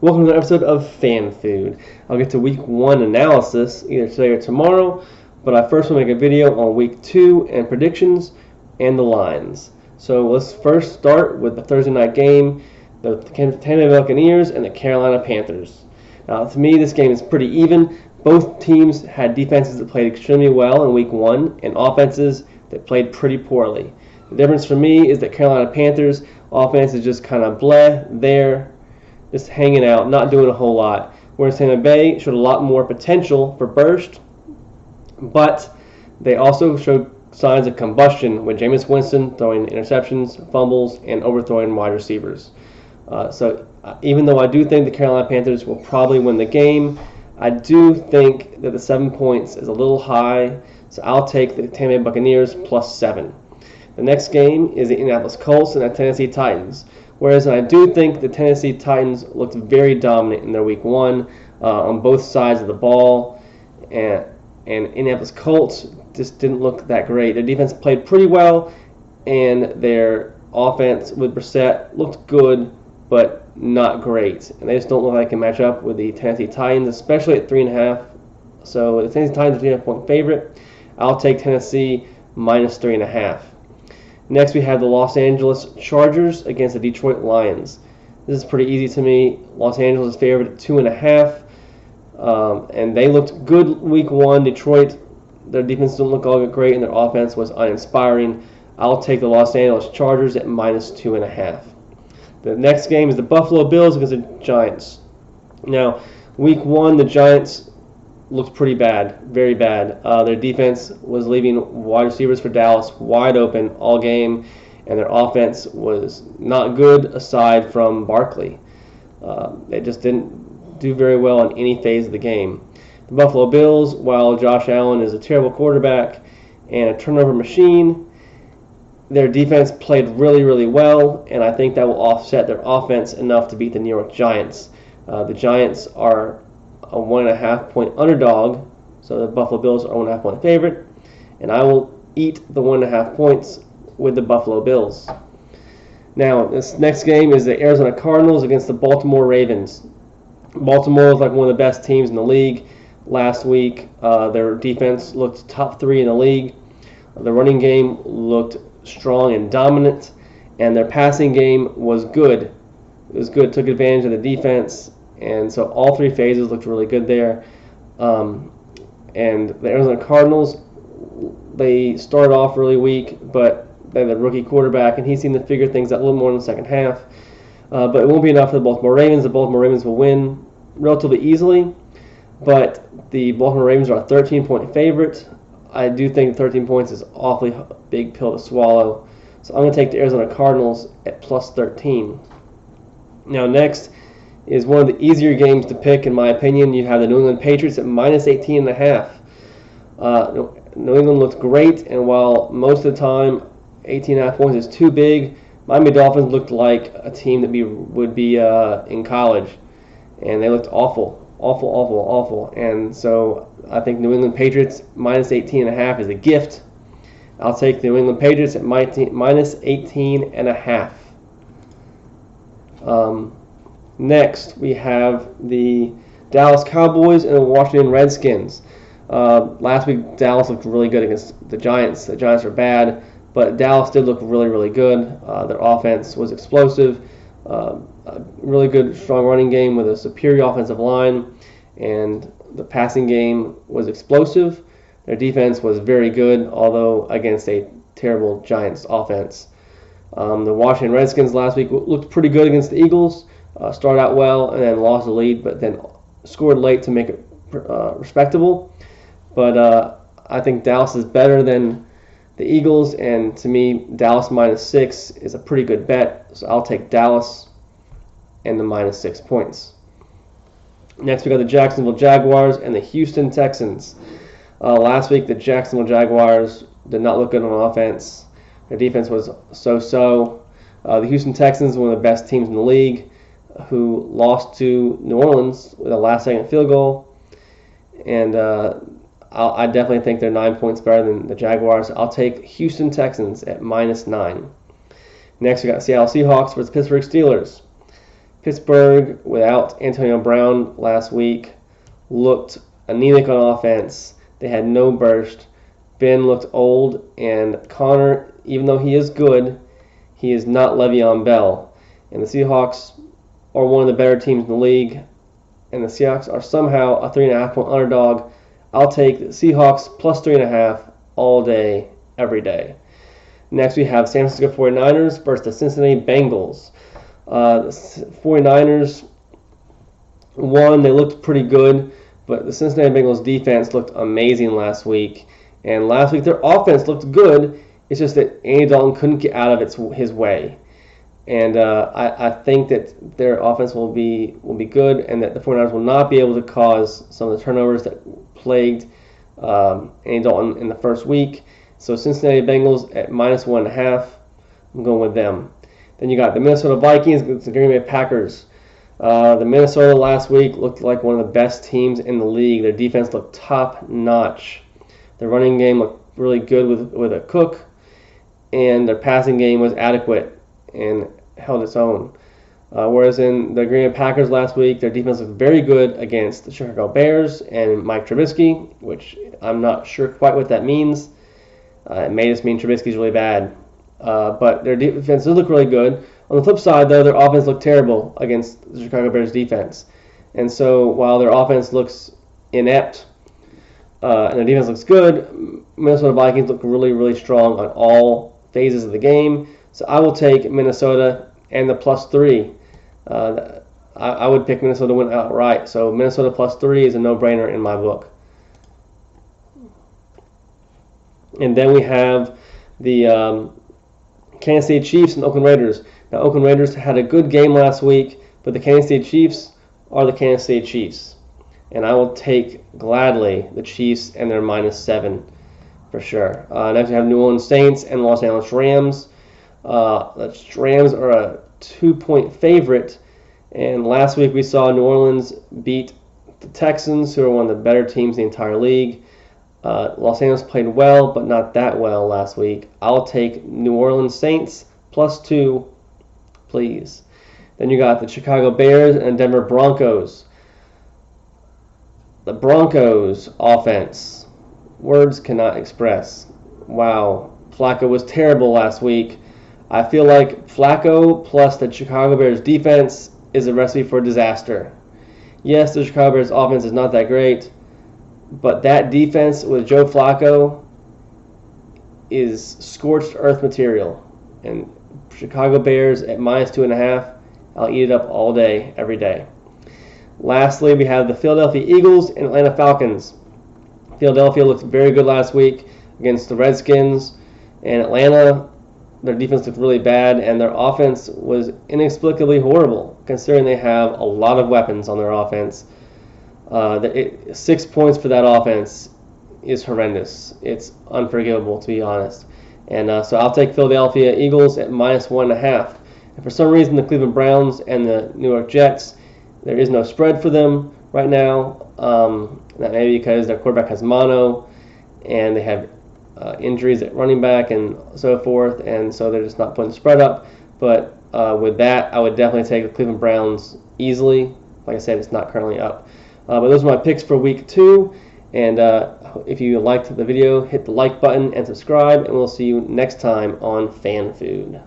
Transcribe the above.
Welcome to another episode of Fan Food. I'll get to week 1 analysis either today or tomorrow, but I first will make a video on week 2 and predictions and the lines. So let's first start with the Thursday night game, the Tampa Bay Buccaneers and the Carolina Panthers. Now, to me, this game is pretty even. Both teams had defenses that played extremely well in week 1 and offenses that played pretty poorly. The difference for me is that Carolina Panthers offense is just kind of bleh, there, just hanging out, not doing a whole lot. Whereas Tampa Bay showed a lot more potential for burst, but they also showed signs of combustion with Jameis Winston throwing interceptions, fumbles, and overthrowing wide receivers. So even though I do think the Carolina Panthers will probably win the game, I do think that the 7 points is a little high, so I'll take the Tampa Bay Buccaneers plus 7. The next game is the Indianapolis Colts and the Tennessee Titans. Whereas I do think the Tennessee Titans looked very dominant in their week 1 on both sides of the ball, and Indianapolis Colts just didn't look that great. Their defense played pretty well, and their offense with Brissett looked good, but not great. And they just don't look like they can match up with the Tennessee Titans, especially at 3.5. So the Tennessee Titans are a 3.5-point favorite. I'll take Tennessee minus 3.5. Next, we have the Los Angeles Chargers against the Detroit Lions. This is pretty easy to me. Los Angeles is favored at 2.5, and they looked good week 1. Detroit, their defense didn't look all great, and their offense was uninspiring. I'll take the Los Angeles Chargers at minus 2.5. The next game is the Buffalo Bills against the Giants. Now, week 1, the Giants looked pretty bad, very bad. Their defense was leaving wide receivers for Dallas wide open all game, and their offense was not good aside from Barkley. They just didn't do very well in any phase of the game. The Buffalo Bills, while Josh Allen is a terrible quarterback and a turnover machine, their defense played really, really well, and I think that will offset their offense enough to beat the New York Giants. The Giants are a 1.5-point underdog, so the Buffalo Bills are a 1.5-point favorite, and I will eat the 1.5 points with the Buffalo Bills. Now, this next game is the Arizona Cardinals against the Baltimore Ravens. Baltimore is like one of the best teams in the league. Last week, their defense looked top 3 in the league. The running game looked strong and dominant, and their passing game was good. It was good, took advantage of the defense. And so all 3 phases looked really good there. And the Arizona Cardinals, they started off really weak, but they had a rookie quarterback, and he seemed to figure things out a little more in the second half. But it won't be enough for the Baltimore Ravens. The Baltimore Ravens will win relatively easily, but the Baltimore Ravens are a 13-point favorite. I do think 13 points is an awfully big pill to swallow. So I'm going to take the Arizona Cardinals at plus 13. Now next is one of the easier games to pick, in my opinion. You have the New England Patriots at minus 18.5. New England looked great, and while most of the time 18.5 points is too big, Miami Dolphins looked like a team that would be in college, and they looked awful. And so I think New England Patriots minus 18.5 is a gift. I'll take the New England Patriots at minus 18.5. Next, we have the Dallas Cowboys and the Washington Redskins. Last week, Dallas looked really good against the Giants. The Giants are bad, but Dallas did look really, really good. Their offense was explosive, a really good, strong running game with a superior offensive line, and the passing game was explosive. Their defense was very good, although against a terrible Giants offense. The Washington Redskins last week looked pretty good against the Eagles. Started out well and then lost the lead, but then scored late to make it respectable. But I think Dallas is better than the Eagles, and to me, Dallas minus 6 is a pretty good bet. So I'll take Dallas and the minus 6 points. Next, we got the Jacksonville Jaguars and the Houston Texans. Last week, the Jacksonville Jaguars did not look good on offense. Their defense was so-so. The Houston Texans, one of the best teams in the league, who lost to New Orleans with a last-second field goal. And I definitely think they're 9 points better than the Jaguars. I'll take Houston Texans at minus 9. Next, we got Seattle Seahawks versus Pittsburgh Steelers. Pittsburgh, without Antonio Brown last week, looked anemic on offense. They had no burst. Ben looked old, and Connor, even though he is good, he is not Le'Veon Bell. And the Seahawks are one of the better teams in the league, and the Seahawks are somehow a 3.5-point underdog. I'll take the Seahawks plus 3.5 all day, every day. Next, we have San Francisco 49ers versus the Cincinnati Bengals. The 49ers won. They looked pretty good, but the Cincinnati Bengals defense looked amazing last week. And last week, their offense looked good. It's just that Andy Dalton couldn't get out of his way. And I think that their offense will be good, and that the 49ers will not be able to cause some of the turnovers that plagued Andy Dalton in the first week. So Cincinnati Bengals at -1.5. I'm going with them. Then you got the Minnesota Vikings against the Green Bay Packers. The Minnesota last week looked like one of the best teams in the league. Their defense looked top notch. Their running game looked really good with a Cook, and their passing game was adequate and held its own. Whereas in the Green Bay Packers last week, their defense looked very good against the Chicago Bears and Mike Trubisky, which I'm not sure quite what that means. It may just mean Trubisky's really bad. But their defense does look really good. On the flip side, though, their offense looked terrible against the Chicago Bears defense. And so while their offense looks inept and their defense looks good, Minnesota Vikings look really, really strong on all phases of the game. So I will take Minnesota and the +3. I would pick Minnesota to win outright. So Minnesota +3 is a no-brainer in my book. And then we have the Kansas City Chiefs and Oakland Raiders. Now, Oakland Raiders had a good game last week, but the Kansas City Chiefs are the Kansas City Chiefs. And I will take gladly the Chiefs and their -7 for sure. Next, we have New Orleans Saints and Los Angeles Rams. The Rams are a 2-point favorite. And last week we saw New Orleans beat the Texans, who are one of the better teams in the entire league. Los Angeles played well, but not that well last week. I'll take New Orleans Saints +2, please. Then you got the Chicago Bears and Denver Broncos. The Broncos offense, words cannot express. Wow, Flacco was terrible last week. I feel like Flacco plus the Chicago Bears defense is a recipe for disaster. Yes, the Chicago Bears offense is not that great, but that defense with Joe Flacco is scorched earth material. And Chicago Bears at -2.5, I'll eat it up all day, every day. Lastly, we have the Philadelphia Eagles and Atlanta Falcons. Philadelphia looked very good last week against the Redskins, and Atlanta, their defense looked really bad, and their offense was inexplicably horrible, considering they have a lot of weapons on their offense. 6 points for that offense is horrendous. It's unforgivable, to be honest. And so I'll take Philadelphia Eagles at -1.5. And for some reason, the Cleveland Browns and the New York Jets, there is no spread for them right now. That may be because their quarterback has mono, and they have injuries at running back and so forth, and so they're just not putting the spread up. But with that, I would definitely take the Cleveland Browns easily. Like I said, it's not currently up. But those are my picks for week 2. And if you liked the video, hit the like button and subscribe, and we'll see you next time on Fan Food.